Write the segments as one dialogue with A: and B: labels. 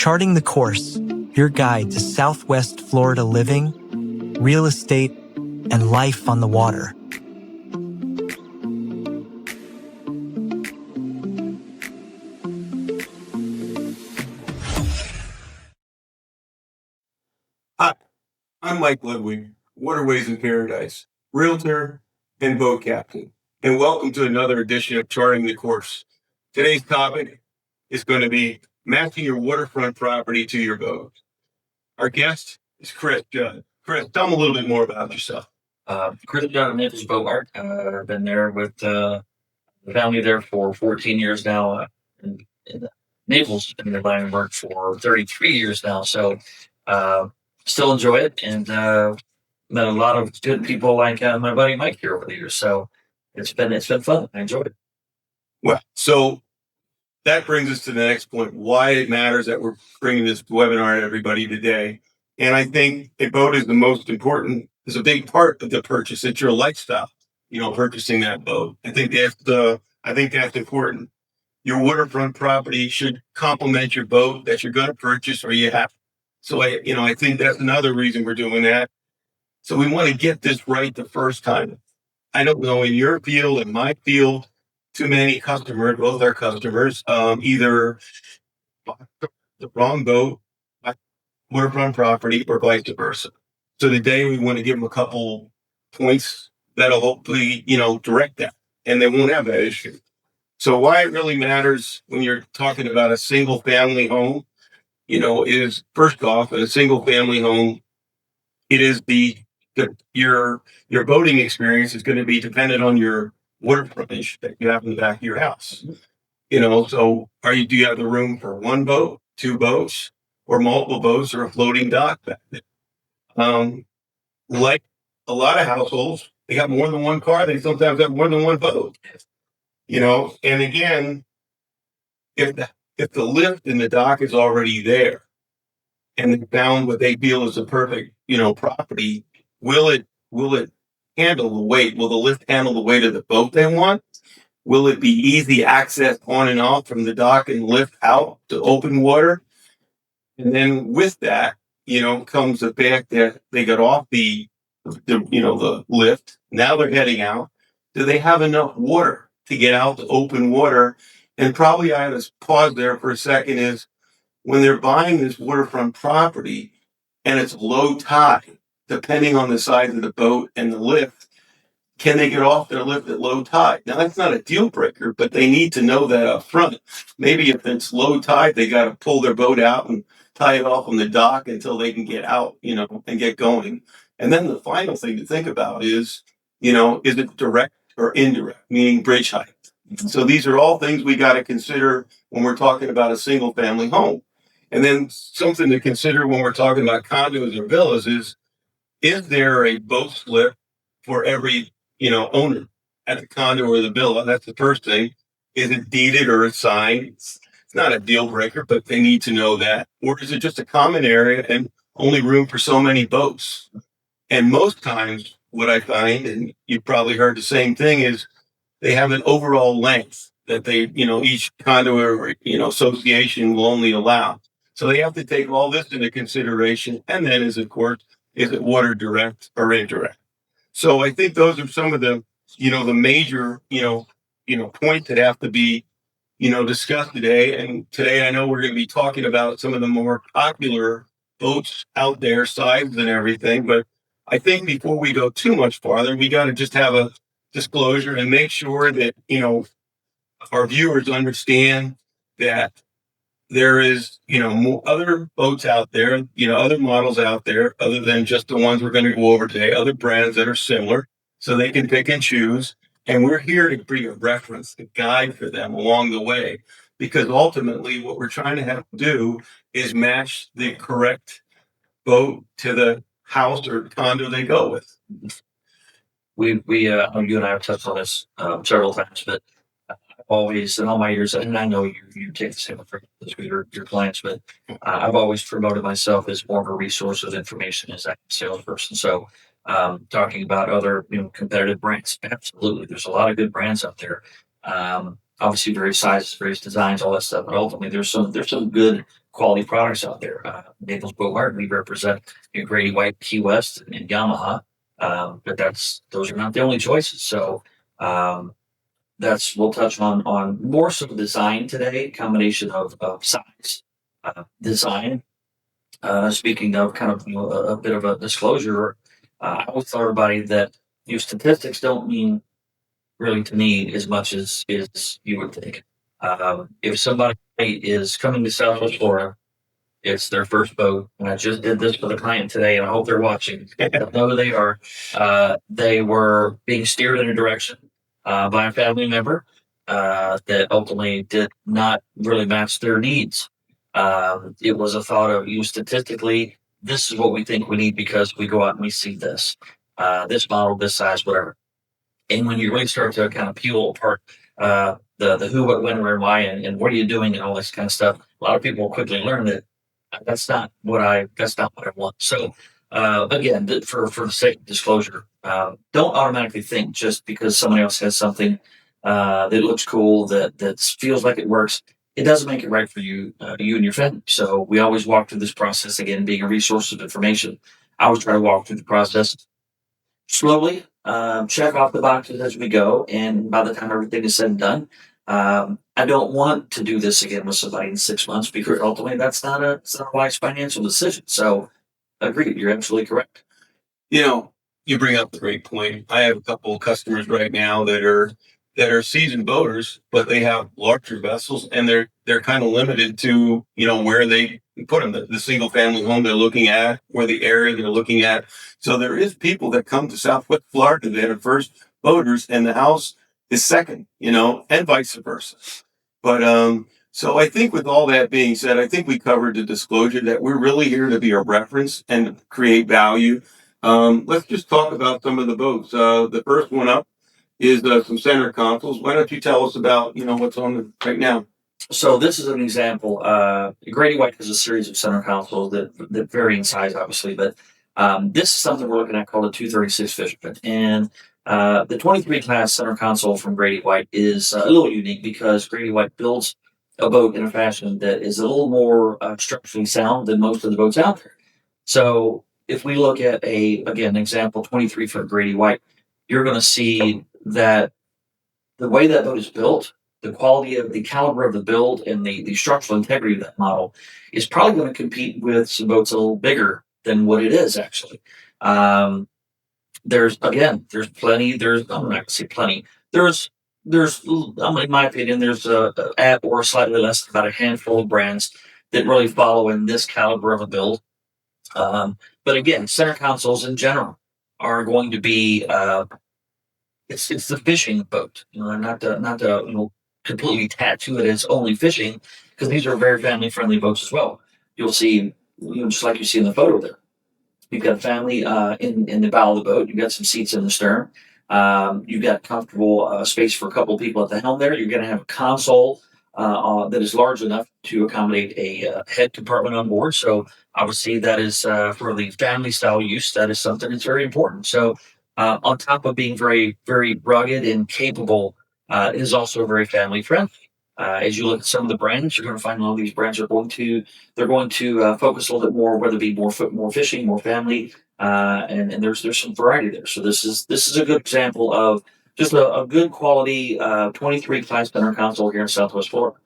A: Charting the Course, your guide to Southwest Florida living, real estate, and life on the water.
B: Hi, I'm Mike Ludwig, Waterways in Paradise, realtor and boat captain, and welcome to another edition of Charting the Course. Today's topic is going to be matching your waterfront property to your boat. Our guest is Chris Judd. Chris, tell them a little bit more about yourself.
C: Chris Judd, Naples Boat Mart. I've been there with the family there for 14 years now. In Naples, been in Miami Mart for 33 years now. So still enjoy it, and met a lot of good people like my buddy Mike here over the years. So it's been fun. I enjoyed it.
B: Well, so that brings us to the next point, why it matters that we're bringing this webinar to everybody today. And I think a boat is the most important, is a big part of the purchase. It's your lifestyle, purchasing that boat. I think that's important. Your waterfront property should complement your boat that you're going to purchase or you have. So I think that's another reason we're doing that. So we want to get this right the first time. I don't know in your field, in my field, too many customers, both our customers, either bought the wrong boat, waterfront property, or vice versa. So today we want to give them a couple points that'll hopefully, direct that, and they won't have that issue. So why it really matters when you're talking about a single family home, is first off, in a single family home, it is your boating experience is going to be dependent on your water frontage that you have in the back of your house. So do you have the room for one boat, two boats, or multiple boats, or a floating dock back there? Like a lot of households, they got more than one car. They sometimes have more than one boat. And again, if the lift and the dock is already there, and they found what they feel is a perfect, property, will it handle the weight? Will the lift handle the weight of the boat they want? Will it be easy access on and off from the dock and lift out to open water? And then with that, comes the fact that they got off the lift. Now they're heading out. Do they have enough water to get out to open water? And probably I have to pause there for a second is when they're buying this waterfront property and it's low tide, depending on the size of the boat and the lift, can they get off their lift at low tide? Now, that's not a deal breaker, but they need to know that up front. Maybe if it's low tide, they got to pull their boat out and tie it off on the dock until they can get out, and get going. And then the final thing to think about is it direct or indirect, meaning bridge height? So these are all things we got to consider when we're talking about a single family home. And then something to consider when we're talking about condos or villas is there a boat slip for every, owner at the condo or the villa? That's the first thing. Is it deeded or assigned? It's not a deal breaker, but they need to know that. Or is it just a common area and only room for so many boats? And most times what I find, and you've probably heard the same thing, is they have an overall length that they, each condo or, association will only allow. So they have to take all this into consideration. And then is it water direct or indirect? So I think those are some of the, the major, points that have to be, discussed today. And today I know we're going to be talking about some of the more popular boats out there, sizes and everything. But I think before we go too much farther, we got to just have a disclosure and make sure that, our viewers understand that there is, more other boats out there, other models out there, other than just the ones we're going to go over today, other brands that are similar, so they can pick and choose. And we're here to be a reference, a guide for them along the way, because ultimately what we're trying to have to do is match the correct boat to the house or condo they go with.
C: You and I have touched on this several times, but always in all my years, and I know you take the same approach with your clients, but I've always promoted myself as more of a resource of information as a salesperson. So talking about other competitive brands, absolutely, there's a lot of good brands out there. Obviously, various sizes, various designs, all that stuff. But ultimately, there's some good quality products out there. Naples Boat Mart, we represent Grady White, Key West, and Yamaha. But those are not the only choices. So that's we'll touch on more so design today, combination of size, design. Speaking of kind of a bit of a disclosure, I always tell everybody that statistics don't mean really to me as much as you would think. If somebody is coming to Southwest Florida, it's their first boat, and I just did this for the client today, and I hope they're watching. I know who they are. They were being steered in a direction by a family member that ultimately did not really match their needs. It was a thought of statistically, this is what we think we need because we go out and we see this model, this size, whatever. And when you really start to kind of peel apart the who, what, when, where, why, and what are you doing, and all this kind of stuff, a lot of people quickly learn that that's not what I want. So again, for the sake of disclosure, don't automatically think just because somebody else has something that looks cool, that feels like it works, it doesn't make it right for you, you and your family. So we always walk through this process, again, being a resource of information. I always try to walk through the process slowly, check off the boxes as we go, and by the time everything is said and done, I don't want to do this again with somebody in 6 months because ultimately it's not a wise financial decision. So, agreed, you're absolutely correct.
B: You bring up a great point. I have a couple of customers right now that are seasoned boaters, but they have larger vessels, and they're kind of limited to where they put them. The single family home they're looking at, or the area they're looking at. So there is people that come to Southwest Florida that are first boaters, and the house is second, and vice versa. But so I think with all that being said, I think we covered the disclosure that we're really here to be a reference and create value. Let's just talk about some of the boats. The first one up is some center consoles. Why don't you tell us about what's on right now?
C: So this is an example. Grady White has a series of center consoles that vary in size, obviously, but this is something we're looking at called a 236 Fisherman. And the 23 class center console from Grady White is a little unique because Grady White builds a boat in a fashion that is a little more structurally sound than most of the boats out there. So if we look at an example 23 foot Grady White, you're going to see that the way that boat is built, the quality of the caliber of the build, and the structural integrity of that model is probably going to compete with some boats a little bigger than what it is actually. There's plenty. I'm not going to say plenty. There's in my opinion, there's at or slightly less about a handful of brands that really follow in this caliber of a build. But again, center consoles in general are going to be it's the fishing boat, not to completely tattoo it as only fishing, because these are very family friendly boats as well. You'll see, just like you see in the photo there, you've got a family in the bow of the boat. You've got some seats in the stern. You've got comfortable space for a couple of people at the helm there. You're going to have a console that is large enough to accommodate a head compartment on board. So obviously that is for the family style use. That is something that's very important. So on top of being very, very rugged and capable, it is also very family friendly. As you look at some of the brands, you're going to find a lot of these brands are going to focus a little bit more, whether it be more fishing, more family, and there's some variety there. So this is a good example of just a good quality 23 class center console here in Southwest Florida.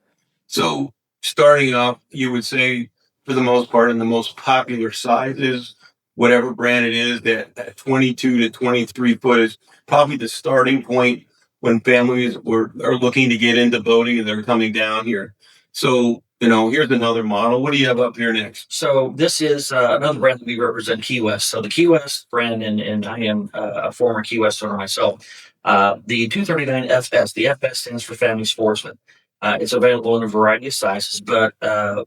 B: So starting off, you would say for the most part, and the most popular size is whatever brand it is, that 22 to 23 foot is probably the starting point when families are looking to get into boating and they're coming down here. So, here's another model. What do you have up here next?
C: So this is another brand that we represent, Key West. So the Key West brand, and I am a former Key West owner myself. The 239 FS, the FS stands for Family Sportsman. It's available in a variety of sizes, but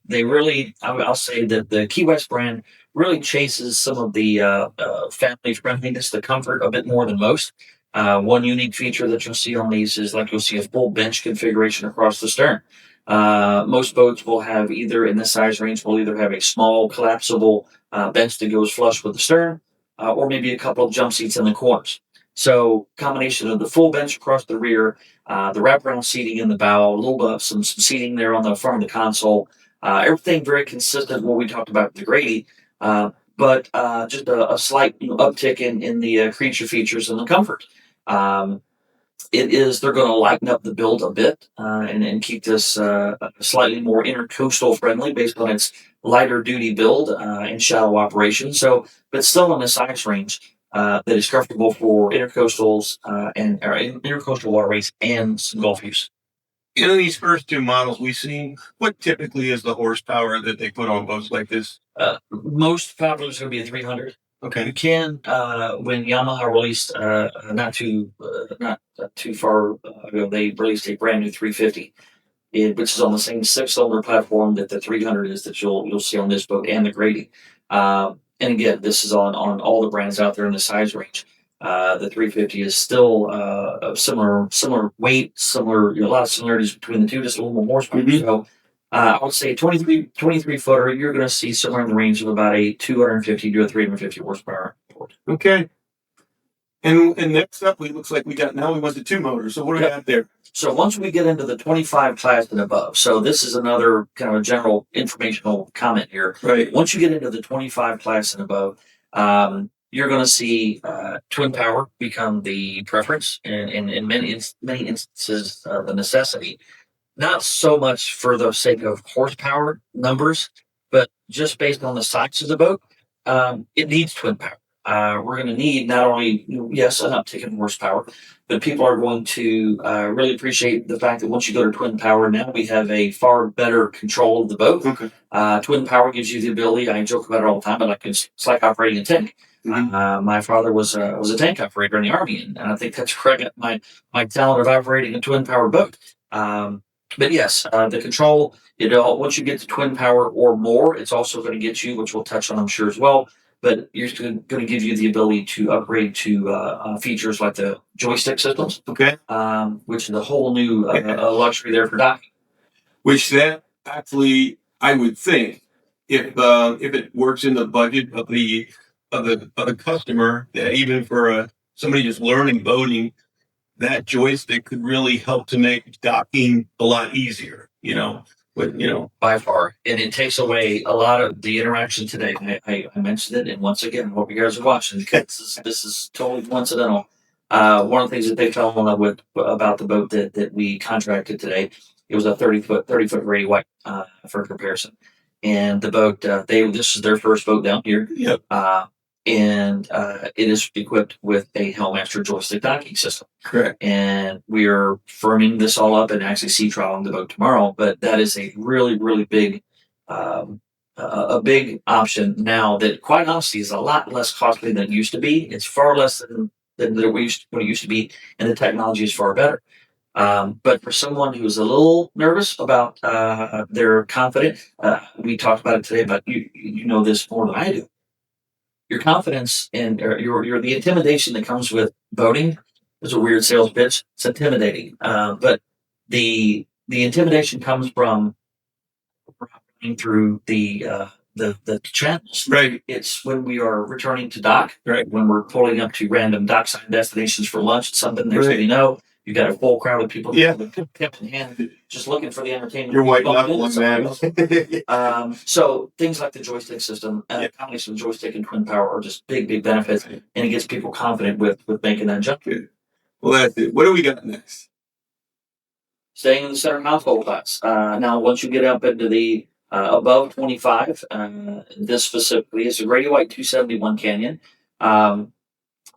C: they really, I'll say that the Key West brand really chases some of the family friendliness, the comfort a bit more than most. One unique feature that you'll see on these is you'll see a full bench configuration across the stern. Most boats will have in this size range, will either have a small collapsible bench that goes flush with the stern, or maybe a couple of jump seats in the corners. So combination of the full bench across the rear, the wraparound seating in the bow, a little bit of some seating there on the front of the console, Everything very consistent with what we talked about with the Grady, but just a slight uptick in the creature features and the comfort. Um, they're going to lighten up the build a bit and keep this slightly more intercoastal friendly based on its lighter duty build and shallow operation. So, but still in the size range that is comfortable for intercoastals and intercoastal waterways and some Gulf use.
B: In these first two models we've seen, what typically is the horsepower that they put on boats like this?
C: Most popular is going to be a 300. You
B: Okay.
C: can when Yamaha released not too far ago, they released a brand new 350, which is on the same six-cylinder platform that the 300 is that you'll see on this boat and the Grady. And again, this is on all the brands out there in the size range. The 350 is still a similar weight, similar a lot of similarities between the two, just a little more horsepower.
B: Mhm.
C: So I would say 23 footer, you're going to see somewhere in the range of about a 250 to a 350 horsepower.
B: Okay. And next up, we looks like we went to two motors. So what do we got there?
C: So once we get into the 25 class and above, so this is another kind of a general informational comment here.
B: Right.
C: Once you get into the 25 class and above, you're going to see twin power become the preference, and in many instances, the necessity. Not so much for the sake of horsepower numbers, but just based on the size of the boat, it needs twin power. We're going to need not only, yes, an uptick in horsepower, but people are going to really appreciate the fact that once you go to twin power, now we have a far better control of the boat.
B: Okay.
C: Twin power gives you the ability. I joke about it all the time, but it's like operating a tank.
B: Mhm.
C: My father was a tank operator in the Army, and I think that's where I got my talent of operating a twin power boat. But yes, the control, once you get to twin power or more, it's also going to get you, which we'll touch on, I'm sure, as well. But you're going to give you the ability to upgrade to features like the joystick systems,
B: Okay.
C: which is a whole new luxury there for docking.
B: Which that actually, I would think, if it works in the budget of the customer, that even for somebody just learning boating, that joystick could really help to make docking a lot easier.
C: By far, and it takes away a lot of the interaction today. I mentioned it, and once again, hope you guys are watching. This is totally coincidental. One of the things that they fell in love with about the boat that we contracted today, it was a 30 foot Grady White for comparison, and the boat this is their first boat down here.
B: Yep.
C: And it is equipped with a Hellmaster joystick docking system.
B: Correct.
C: And we are firming this all up and actually sea trialing the boat tomorrow. But that is a really, really big, a big option now that, quite honestly, is a lot less costly than it used to be. It's far less than what it used to be, and the technology is far better. But for someone who's a little nervous about their confidence, we talked about it today. But you know this more than I do. Your confidence and the intimidation that comes with voting is a weird sales pitch. It's intimidating, but the intimidation comes from running through the channels.
B: Right.
C: It's when we are returning to dock,
B: Right.
C: when we're pulling up to random dockside destinations for lunch. Something next
B: Right.
C: thing you know, you got a full crowd of people,
B: Yeah.
C: kept in hand, just looking for the entertainment.
B: You're white knuckling, man.
C: So things like the joystick system, combination of joystick and twin power are just big benefits, and it gets people confident with making that jump.
B: Good. Well, that's it. What do we got next?
C: Staying in the center console class. Now, once you get up into the above 25, this specifically is a Grady White 271 Canyon.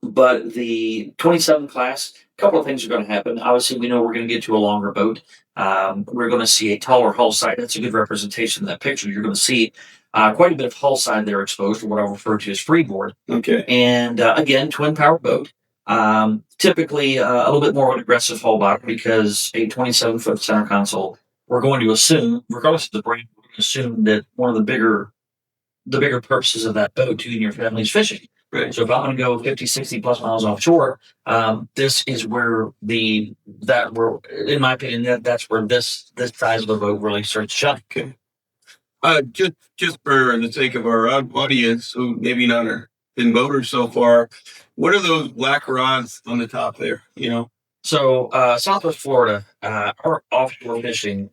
C: But the 27 class, a couple of things are going to happen. Obviously, we know we're going to get to a longer boat. We're going to see a taller hull side. That's a good representation of that picture. You're going to see quite a bit of hull side there exposed, or what I'll refer to as freeboard.
B: Okay.
C: And again, twin power boat. Typically a little bit more of an aggressive hull bottom because a 27-foot center console, we're going to assume, regardless of the brand, we're going to assume that one of the bigger purposes of that boat to you and your family is fishing.
B: Right.
C: So if I'm going to go 50, 60 plus miles offshore, this is where in my opinion, that's where this size of the boat really starts to shine.
B: Okay. Just for the sake of our audience who maybe not are been boaters so far, what are those black rods on the top there?
C: So Southwest Florida, our offshore fishing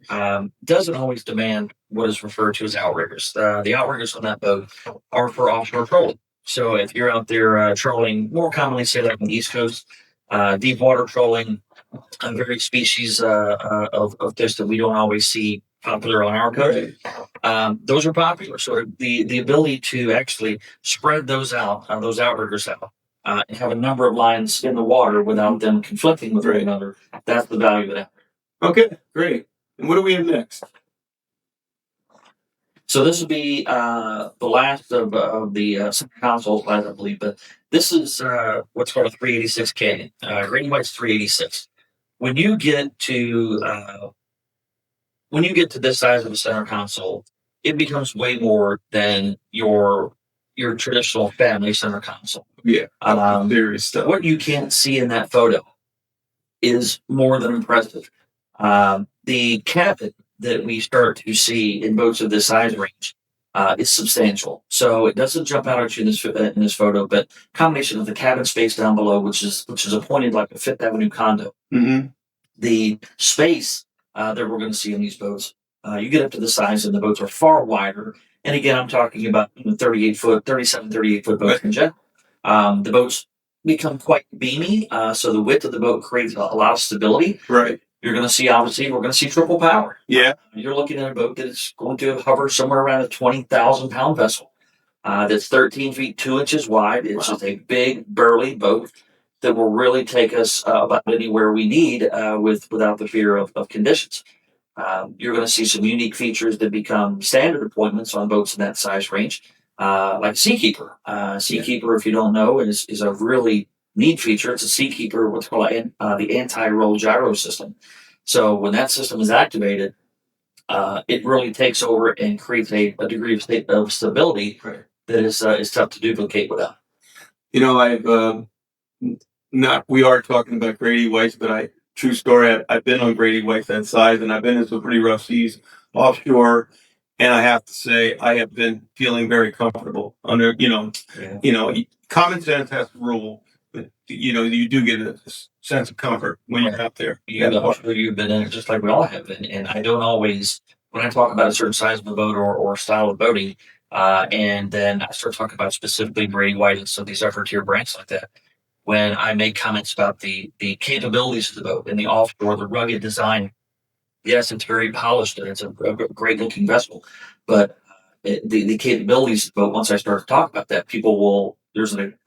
C: doesn't always demand what is referred to as outriggers. The outriggers on that boat are for offshore trolling. So if you're out there trolling, more commonly say like on the East Coast, deep water trolling, various species of fish that we don't always see popular on our coast. Those are popular. So the ability to actually spread those out, those outriggers out, and have a number of lines in the water without them conflicting with one another, that's the value of that.
B: Okay, great. And what do we have next?
C: So this would be the last of the center console lines, I believe. But this is what's called a 386 Canyon. Grady White's 386. When you get to this size of a center console, it becomes way more than your traditional family center console.
B: Yeah, serious stuff.
C: What you can't see in that photo is more than impressive. The cabin that we start to see in boats of this size range is substantial. So it doesn't jump out at you in this photo, but combination of the cabin space down below, which is appointed like a Fifth Avenue condo, the space that we're going to see in these boats, you get up to the size, and the boats are far wider. And again, I'm talking about 38 foot boats in general. The boats become quite beamy, so the width of the boat creates a lot of stability.
B: Right.
C: You're going to see, obviously, we're going to see triple power.
B: Yeah.
C: You're looking at a boat that is going to hover somewhere around a 20,000 pound vessel that's 13 feet 2 inches wide. It's just a big, burly boat that will really take us about anywhere we need without the fear of conditions. You're going to see some unique features that become standard appointments on boats in that size range, like Seakeeper. Seakeeper, if you don't know, is a really neat feature. It's a Seakeeper, what's called the anti-roll gyro system. So when that system is activated, it really takes over and creates a degree of stability that is tough to duplicate without.
B: You know, I've we are talking about Grady White's, but true story, I've been on Grady White's that size, and I've been in some pretty rough seas offshore. And I have to say, I have been feeling very comfortable under, common sense has to rule. But, you do get a sense of comfort when you're out there.
C: I'm sure you've been in it just like we all have been. And I don't always, when I talk about a certain size of a boat or style of boating, and then I start talking about specifically Grady White and some of these upper tier brands like that, when I make comments about the capabilities of the boat and the offshore, the rugged design, yes, it's very polished and it's a great looking vessel, but the capabilities of the boat, once I start to talk about that,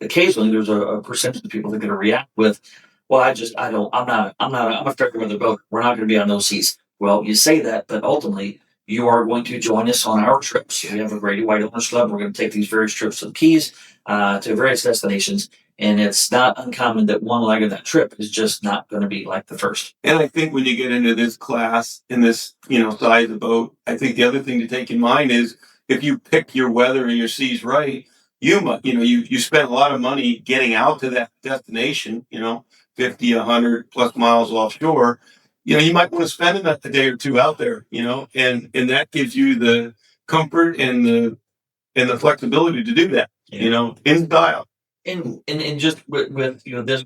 C: occasionally there's a percentage of people that are going to react with, well, I'm a fair weather boat. We're not going to be on those seas. Well, you say that, but ultimately you are going to join us on our trips. We have a Grady White Owners Club. We're going to take these various trips to the Keys, to various destinations. And it's not uncommon that one leg of that trip is just not going to be like the first.
B: And I think when you get into this class in this, size of boat, I think the other thing to take in mind is if you pick your weather and your seas right, you spent a lot of money getting out to that destination, 50, 100 plus miles offshore. You might want to spend a day or two out there, and that gives you the comfort and the flexibility to do that, in style.
C: And just with this,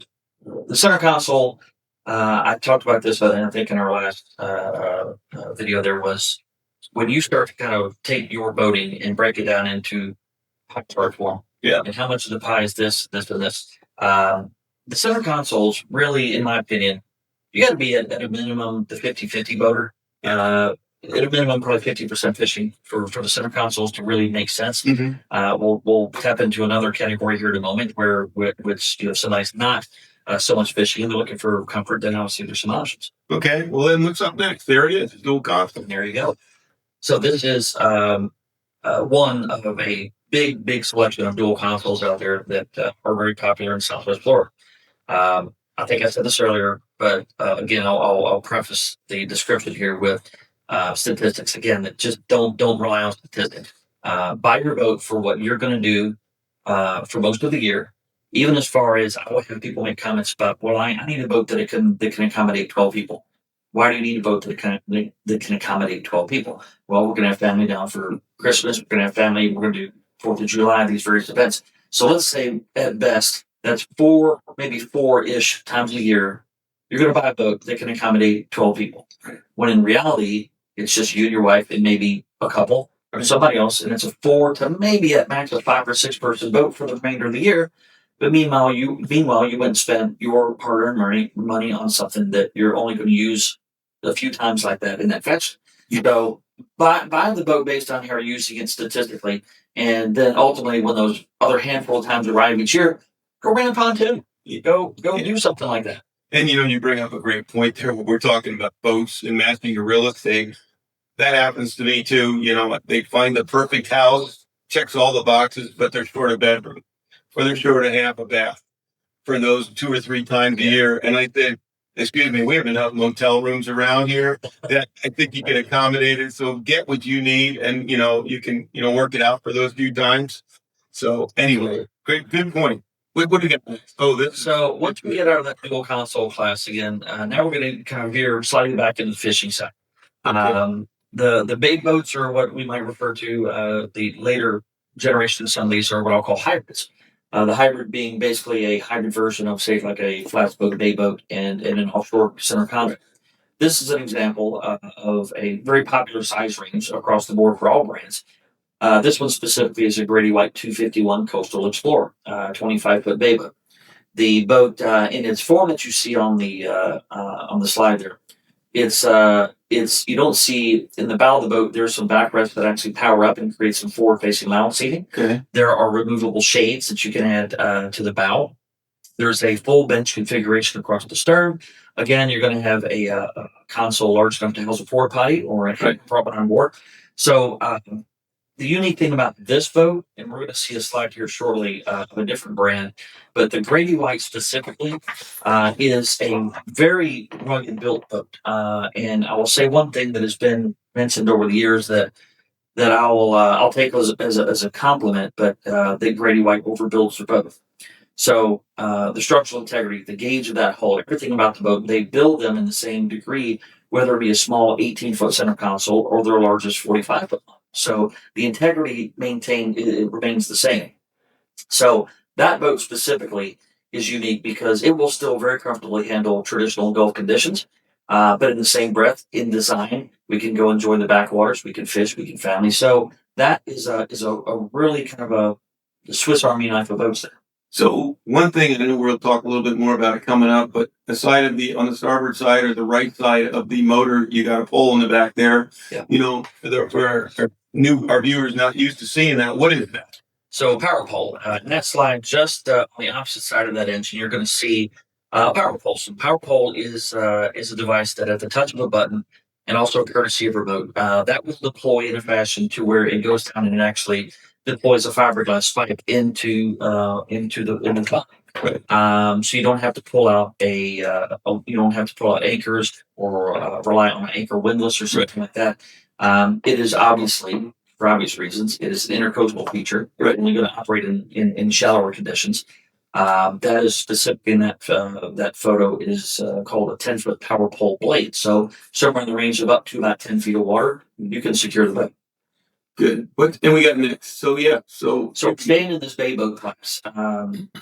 C: the center console, I talked about this, I think in our last video, there was when you start to kind of take your boating and break it down into pie chart form.
B: Yeah.
C: And how much of the pie is this, and this. The center consoles, really, in my opinion, you got to be at a minimum the 50-50 boater. At a minimum, probably 50% fishing for the center consoles to really make sense. We'll tap into another category here in a moment which somebody's not so much fishing and they're looking for comfort. Then obviously there's some options.
B: Okay, well then what's up next? There it is, dual console.
C: There you go. So this is one of a big selection of dual consoles out there that are very popular in Southwest Florida. I think I said this earlier, but again, I'll preface the description here with statistics again, that just don't rely on statistics. Buy your boat for what you're going to do for most of the year. Even as far as I will have people make comments about, well, I need a boat that can accommodate 12 people. Why do you need a boat that can accommodate 12 people? Well, we're going to have family down for Christmas. We're going to have family. We're going to do 4th of July, these various events. So let's say at best that's maybe 4-ish times a year. You're going to buy a boat that can accommodate 12 people. When in reality, it's just you and your wife and maybe a couple or somebody else, and it's a 4 to maybe at max a 5 or 6 person boat for the remainder of the year. But meanwhile you went and spent your hard-earned money on something that you're only going to use a few times like that in that fetch. You go buy the boat based on how you're using it statistically, and then ultimately when those other handful of times arrive each year, go rent a pontoon. You go do something like that.
B: And you bring up a great point there. When we're talking about boats and mastering your real estate, that happens to me too. They find the perfect house, checks all the boxes, but they're short a bedroom, or they're short a half a bath for those 2 or 3 times a year. And I think, excuse me, we have enough motel rooms around here that I think you can accommodate it. So get what you need, and you can work it out for those few times. So anyway, good point. What do you got? Oh, this.
C: So once we get out of that dual console class again, now we're going to kind of veer slightly back into the fishing side.
B: Okay.
C: The bait boats are what we might refer to, the later generation of some of these are what I'll call hybrids. The hybrid being basically a hybrid version of, say, like a flats boat, a bay boat, and an offshore center conduit. This is an example of a very popular size range across the board for all brands. This one specifically is a Grady White 251 Coastal Explorer, 25-foot bay boat. The boat, in its form that you see on the slide there, it's you don't see in the bow of the boat. There's some backrests that actually power up and create some forward-facing lounge seating.
B: Okay.
C: There are removable shades that you can add to the bow. There's a full bench configuration across the stern. Again, you're going to have a console large enough to house a porta potty or a prop on board. So the unique thing about this boat, and we're going to see a slide here shortly of a different brand, but the Grady White specifically is a very rugged built boat. And I will say one thing that has been mentioned over the years that I'll take as a compliment, but that Grady White overbuilds their boat. So the structural integrity, the gauge of that hull, everything about the boat, they build them in the same degree, whether it be a small 18-foot center console or their largest 45-foot. So the integrity maintained, it remains the same. So that boat specifically is unique because it will still very comfortably handle traditional Gulf conditions. But in the same breath, in design, we can go enjoy the backwaters, we can fish, we can family. So that is a really kind of a Swiss Army knife of boats there.
B: So one thing, and I know we'll talk a little bit more about it coming up, but on the starboard side or the right side of the motor, you got a pole in the back there.
C: Yeah.
B: For our viewers not used to seeing that, what is that?
C: So power pole, in that slide, just on the opposite side of that engine, you're going to see power pole. So power pole is a device that at the touch of a button, and also courtesy of remote, that will deploy in a fashion to where it goes down and it actually deploys a fiberglass pipe into the top.
B: Right.
C: So you don't have to pull out anchors or rely on an anchor windlass or something like that. It is obviously, for obvious reasons, it is an intercoastal feature. You're only going to operate in shallower conditions. That is specific in that photo is called a 10-foot power pole blade. So somewhere in the range of up to about 10 feet of water, you can secure the boat.
B: Good. And we got next. So yeah. So
C: staying in this bay boat class,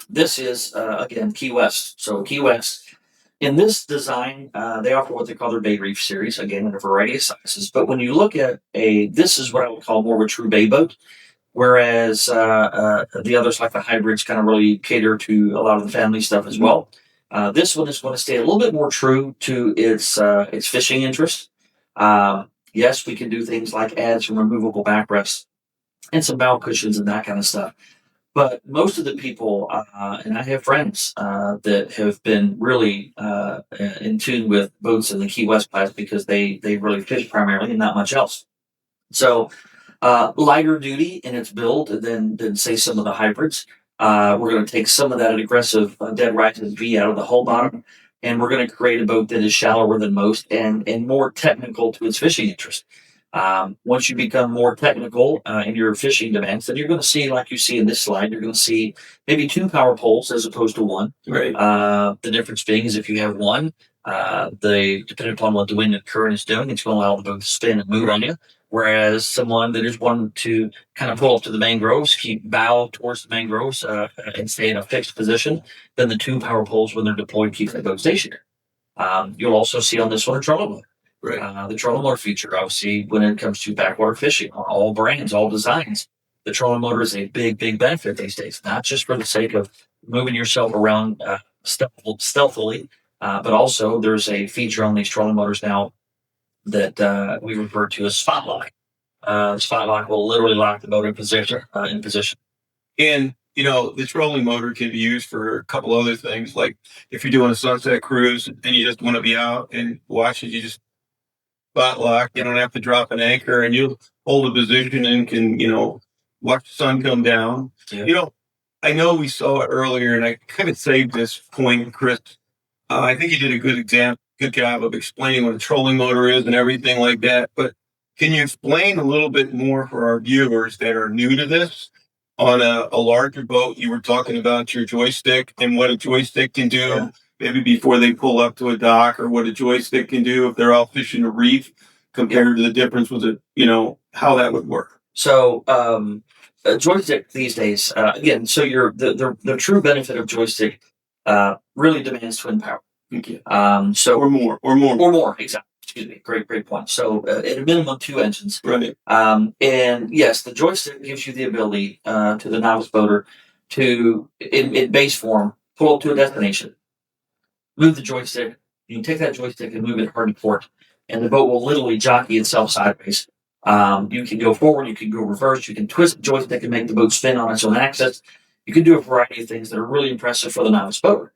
C: this is again Key West. So Key West, in this design, they offer what they call their Bay Reef series, again in a variety of sizes. But when you look at this is what I would call more of a true bay boat, whereas the others like the hybrids kind of really cater to a lot of the family stuff as well. This one is going to stay a little bit more true to its fishing interest. Yes, we can do things like add some removable backrests and some bow cushions and that kind of stuff. But most of the people, and I have friends that have been really in tune with boats in the Key West class because they really fish primarily and not much else. So lighter duty in its build than say some of the hybrids. We're going to take some of that aggressive dead right to the V out of the hull bottom. And we're going to create a boat that is shallower than most and more technical to its fishing interest. Once you become more technical in your fishing demands, then you're going to see, like you see in this slide, you're going to see maybe 2 power poles as opposed to 1.
B: Right.
C: The difference being is if you have 1, depending upon what the wind and current is doing, it's going to allow the boat to spin and move on you. Whereas someone that is wanting to kind of pull up to the mangroves, keep bow towards the mangroves and stay in a fixed position, then the 2 power poles, when they're deployed, keep the boat stationary. You'll also see on this one a trolling motor.
B: Right.
C: The trolling motor feature, obviously, when it comes to backwater fishing, on all brands, all designs, the trolling motor is a big, big benefit these days. Not just for the sake of moving yourself around stealthily, but also there's a feature on these trolling motors now that we refer to as spot lock. Spot lock will literally lock the boat in position.
B: And the trolling motor can be used for a couple other things. Like if you're doing a sunset cruise and you just want to be out and watch it, you just spot lock. You don't have to drop an anchor, and you hold a position and can watch the sun come down.
C: Yeah.
B: I know we saw it earlier, and I kind of saved this point, Chris. I think you did a good job of explaining what a trolling motor is and everything like that. But can you explain a little bit more for our viewers that are new to this? On a larger boat, you were talking about your joystick and what a joystick can do, maybe before they pull up to a dock, or what a joystick can do if they're out fishing a reef, compared to the difference with how that would work.
C: So, a joystick these days, again, so the true benefit of joystick really demands twin power.
B: Okay.
C: Or
B: more,
C: exactly. Excuse me. Great point. So, at a minimum, 2 engines.
B: Right.
C: And yes, the joystick gives you the ability to the novice boater to, in base form, pull up to a destination, move the joystick. You can take that joystick and move it hard to port, and the boat will literally jockey itself sideways. You can go forward, you can go reverse, you can twist the joystick and make the boat spin on its own axis. You can do a variety of things that are really impressive for the novice boater.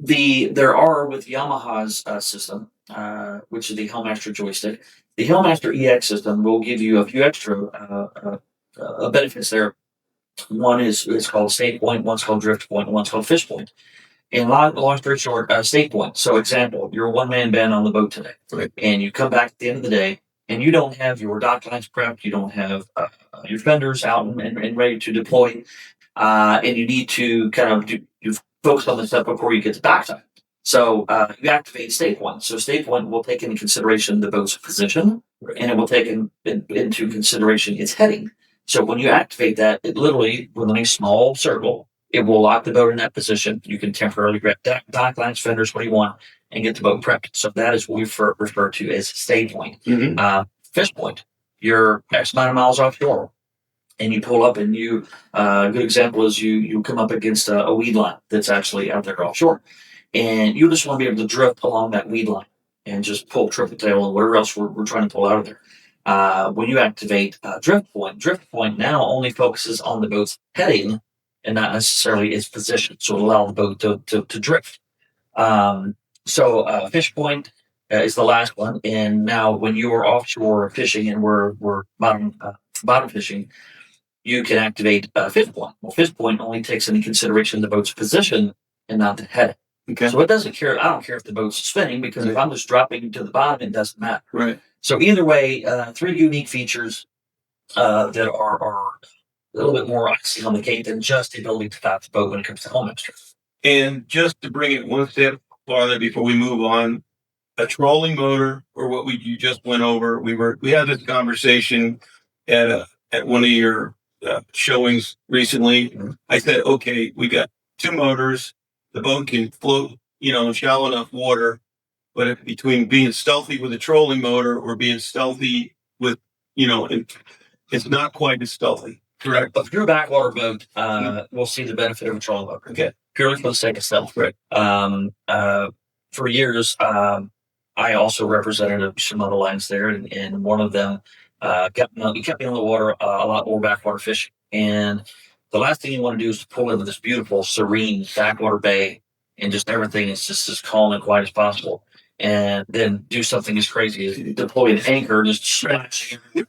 C: There are, with Yamaha's system, which is the Helmmaster joystick, the Helmmaster EX system will give you a few extra benefits there. One is called Stay Point, one's called Drift Point, one's called Fish Point. And long story short, Stay Point. So, example, you're a one-man band on the boat today,
B: right,
C: and you come back at the end of the day, and you don't have your dock lines prepped, you don't have your fenders out and ready to deploy, and you need to kind of you focus on this stuff before you get to dockside. So you activate Stay Point. So Stay Point will take into consideration the boat's position, and it will take into consideration its heading. So when you activate that, it literally, within a small circle, it will lock the boat in that position. You can temporarily grab dock lines, fenders, what do you want, and get the boat prepped. So that is what we refer to as Stay Point.
B: Mm-hmm.
C: Fish Point, you're X amount of miles offshore, and you pull up, and a good example is you come up against a weed line that's actually out there offshore, and you just want to be able to drift along that weed line and just pull triple tail and whatever else we're trying to pull out of there. When you activate Drift Point now only focuses on the boat's heading and not necessarily its position, so it'll allow the boat to drift. So Fish Point is the last one, and now when you are offshore fishing and we're bottom fishing, you can activate Fish Point. Well, Fish Point only takes into consideration the boat's position and not the heading.
B: Okay.
C: So it doesn't care. I don't care if the boat's spinning, because if I'm just dropping to the bottom, it doesn't matter.
B: Right.
C: So either way, 3 unique features that are a little bit more icing on the cake than just the ability to stop the boat when it comes to Helmmaster.
B: And just to bring it one step farther before we move on, a trolling motor, or what you just went over, we had this conversation at one of your showings recently.
C: Mm-hmm.
B: I said, okay, we got 2 motors. The boat can float, in shallow enough water. But between being stealthy with a trolling motor or being stealthy with, it's not quite as stealthy. Correct.
C: But if you're a backwater boat, we'll see the benefit of a trolling motor.
B: Okay.
C: Purely for the sake of stealth.
B: Right.
C: For years, I also represented some other lines there, and one of them kept me on the water a lot more backwater fishing. And the last thing you want to do is to pull into this beautiful, serene backwater bay, and just everything is just as calm and quiet as possible. And then do something as crazy as deploy an anchor, just splashing and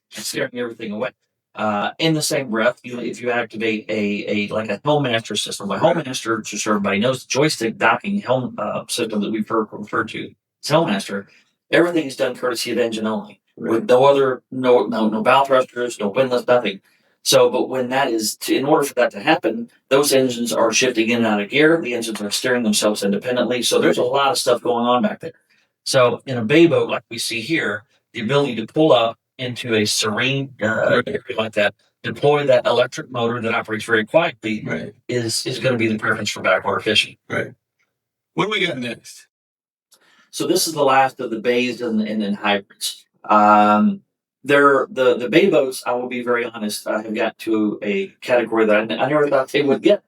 C: scaring everything away. In the same breath, if you activate a Helmmaster system, by Helmmaster, just so everybody knows, the joystick docking helm system that we've referred to as Helmmaster, everything is done courtesy of engine only, with no bow thrusters, no windlass, nothing. So, but when that is, in order for that to happen, those engines are shifting in and out of gear. The engines are steering themselves independently. So there's a lot of stuff going on back there. So in a bay boat like we see here, the ability to pull up into a serene area like that, deploy that electric motor that operates very quietly,
B: right,
C: is going to be the preference for backwater fishing.
B: Right. What do we got next?
C: So this is the last of the bays and hybrids. The bay boats, I will be very honest, have got to a category that I never thought they would get.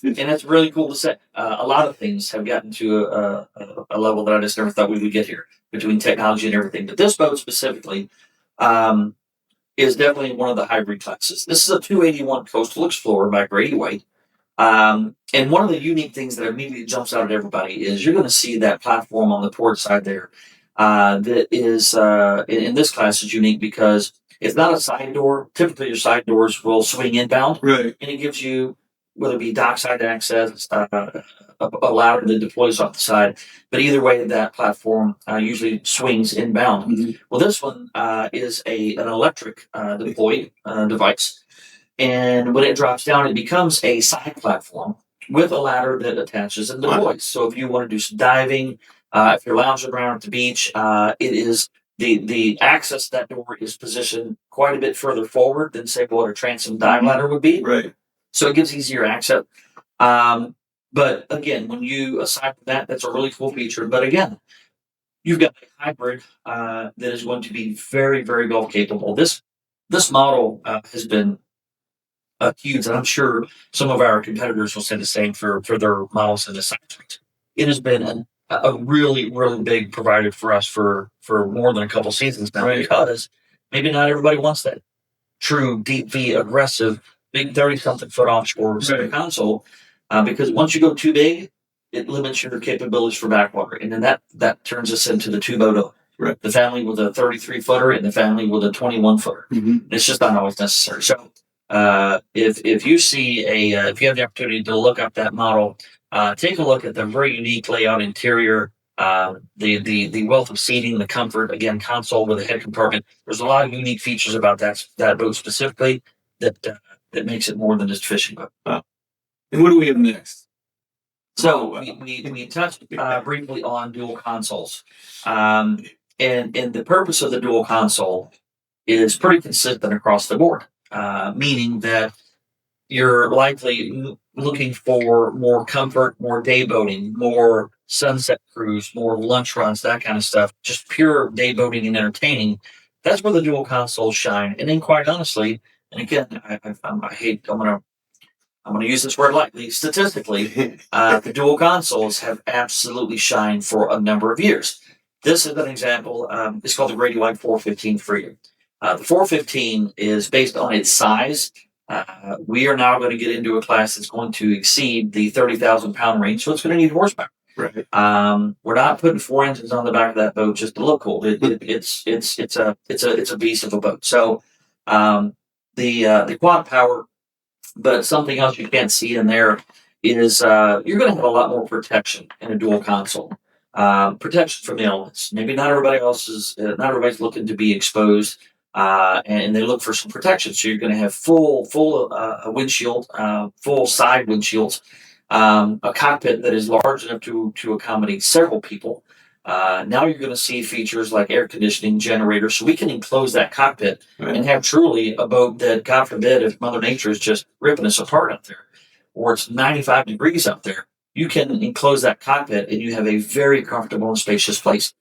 C: And it's really cool to say. A lot of things have gotten to a level that I just never thought we would get here between technology and everything. But this boat specifically is definitely one of the hybrid classes. This is a 281 Coastal Explorer by Grady White. And one of the unique things that immediately jumps out at everybody is you're going to see that platform on the port side there. That is in this class is unique because it's not a side door. Typically, your side doors will swing inbound,
B: Right.
C: and it gives you, whether it be dockside access, a ladder that deploys off the side. But either way, that platform usually swings inbound.
B: Mhm.
C: Well, this one is an electric deployed device. And when it drops down, it becomes a side platform with a ladder that attaches and deploys. So if you want to do some diving, if you're lounging around at the beach, it is the access to that door is positioned quite a bit further forward than say what a transom dive ladder would be.
B: Right.
C: So it gives easier access. But again, when you aside from that, that's a really cool feature. But again, you've got a hybrid that is going to be very, very well capable. This model has been huge, and I'm sure some of our competitors will say the same for their models in the side suite. It has been a really, really big provider for us for more than a couple seasons now
B: Right.
C: because maybe not everybody wants that true deep V aggressive big 30-something foot offshore center
B: Right.
C: console because once you go too big, it limits your capabilities for backwater, and then that turns us into the two boat,
B: Right.
C: the family with a 33 footer and the family with a 21 footer.
B: Mhm.
C: It's just not always necessary. So if you see if you have the opportunity to look up that model, take a look at the very unique layout interior, the wealth of seating, the comfort, again, console with a head compartment. There's a lot of unique features about that boat specifically that makes it more than just a fishing boat.
B: And what do we have next?
C: So we touched briefly on dual consoles, and the purpose of the dual console is pretty consistent across the board, meaning that you're likely looking for more comfort, more day boating, more sunset cruise, more lunch runs, that kind of stuff. Just pure day boating and entertaining. That's where the dual consoles shine. And then, quite honestly, and again, I hate. I'm gonna use this word lightly. Statistically, the dual consoles have absolutely shined for a number of years. This is an example. It's called the Grady White 415 Freedom. The 415 is based on its size. We are now going to get into a class that's going to exceed the 30,000 pound range, so it's going to need horsepower.
B: Right.
C: We're not putting 4 engines on the back of that boat just to look cool. It's a beast of a boat. So the quad power, but something else you can't see in there is you're going to have a lot more protection in a dual console. Protection from the elements. Maybe not not everybody's looking to be exposed, and they look for some protection. So you're going to have full windshield, full side windshields, a cockpit that is large enough to accommodate several people. Now you're going to see features like air conditioning, generators, so we can enclose that cockpit and have truly a boat that, God forbid, if Mother Nature is just ripping us apart up there, or it's 95 degrees up there, you can enclose that cockpit and you have a very comfortable and spacious place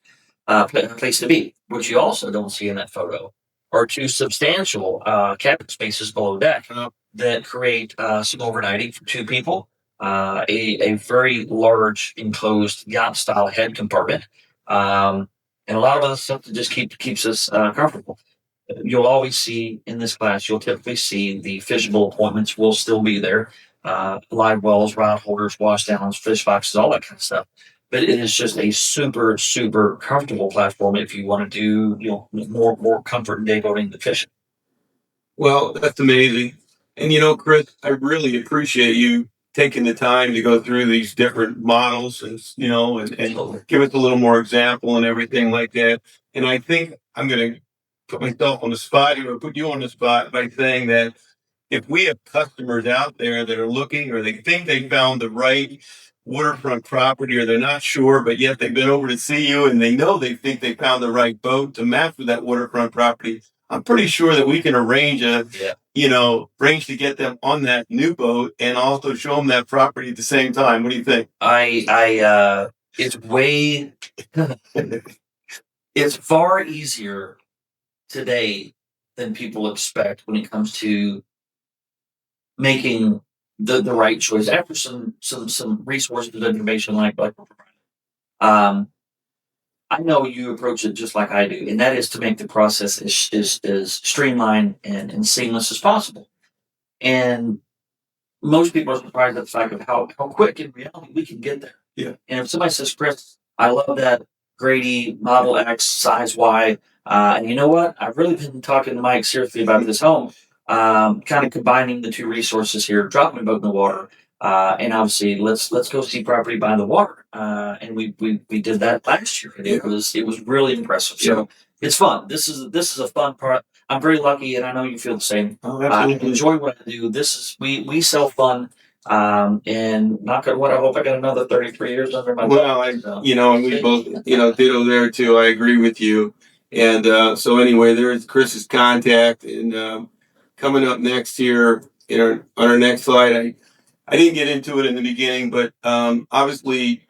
C: to be. What you also don't see in that photo are two substantial cabin spaces below deck that create some overnighting for two people. A very large enclosed yacht style head compartment, and a lot of other stuff that just keeps us comfortable. You'll always see in this class, you'll typically see the fishable appointments will still be there. Live wells, rod holders, wash downs, fish boxes, all that kind of stuff. But it is just a super, super comfortable platform if you want to do more comfort and day boating than fishing.
B: Well, that's amazing. And Chris, I really appreciate you taking the time to go through these different models and give us a little more example and everything like that. And I think I'm going to put myself on the spot here, or put you on the spot by saying that if we have customers out there that are looking or they think they found the right waterfront property or they're not sure, but yet they've been over to see you and they think they found the right boat to match with that waterfront property, I'm pretty sure that we can arrange to get them on that new boat and also show them that property at the same time. What do you think?
C: It's way It's far easier today than people expect when it comes to making the right choice after some resources and information like um I know you approach it just like I do, and that is to make the process as streamlined and seamless as possible. And most people are surprised at the fact of how quick in reality we can get there.
B: Yeah.
C: And if somebody says, Chris, I love that Grady Model X size Y, and you know what? I've really been talking to Mike seriously about this home, kind of combining the two resources here, dropping a boat in the water. And obviously, let's go see property by the water, and we did that last year, and it was really impressive. So it's fun. This is a fun part. I'm very lucky, and I know you feel the same.
B: Oh,
C: I
B: absolutely.
C: enjoy what I do. This is we sell fun, and knock on wood. I hope I got another 33 years under my belt.
B: Well,
C: So,
B: and we both, ditto there too. I agree with you. And so anyway, there's Chris's contact, and coming up next here, on our next slide, I didn't get into it in the beginning, but obviously,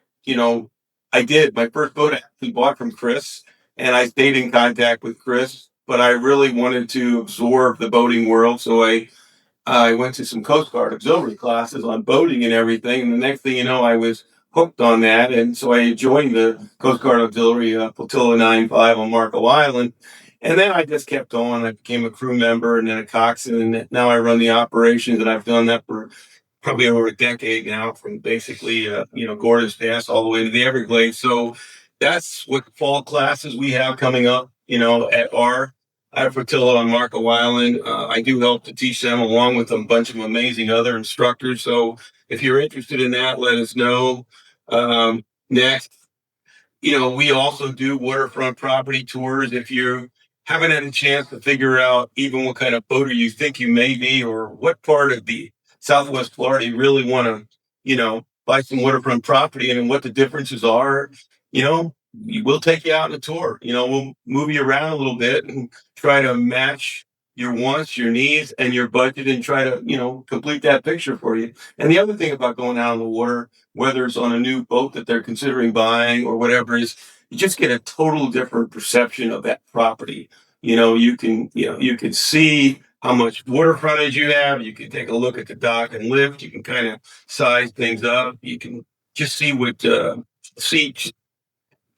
B: I did. My first boat I actually bought from Chris, and I stayed in contact with Chris, but I really wanted to absorb the boating world, so I went to some Coast Guard auxiliary classes on boating and everything, and the next thing you know, I was hooked on that, and so I joined the Coast Guard Auxiliary Flotilla 95 on Marco Island, and then I just kept on. I became a crew member and then a coxswain, and now I run the operations, and I've done that for probably over a decade now, from basically Gordon's Pass all the way to the Everglades. So that's what fall classes we have coming up. At our Flotilla on Marco Island. I do help to teach them along with a bunch of amazing other instructors. So if you're interested in that, let us know. Next, we also do waterfront property tours. If you haven't had a chance to figure out even what kind of boater you think you may be, or what part of the Southwest Florida you really want to, buy some waterfront property, and what the differences are, we'll take you out on a tour. We'll move you around a little bit and try to match your wants, your needs, and your budget, and try to, complete that picture for you. And the other thing about going out on the water, whether it's on a new boat that they're considering buying or whatever, is you just get a total different perception of that property. You can see how much water frontage you have. You can take a look at the dock and lift. You can kind of size things up. You can just see see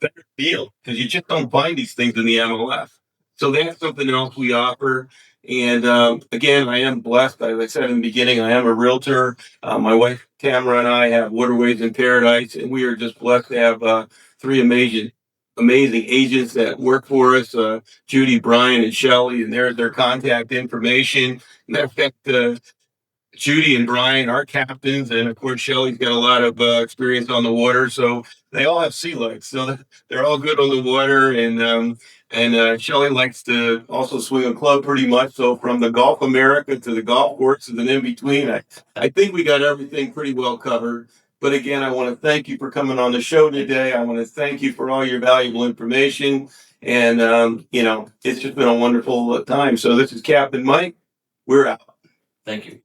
B: better feel, because you just don't find these things in the MLF. So that's something else we offer. And again, I am blessed. As I said in the beginning, I am a realtor. My wife Tamara and I have Waterways in Paradise, and we are just blessed to have three amazing agents that work for us, Judy, Brian, and Shelly, and there's their contact information. Matter of fact, Judy and Brian are captains, and of course Shelly's got a lot of experience on the water, so they all have sea legs, so they're all good on the water. And Shelly likes to also swing a club pretty much. So from the Gulf America to the golf courses and in between, I think we got everything pretty well covered. But again, I want to thank you for coming on the show today. I want to thank you for all your valuable information, and it's just been a wonderful time. So this is Captain Mike. We're out.
C: thank you.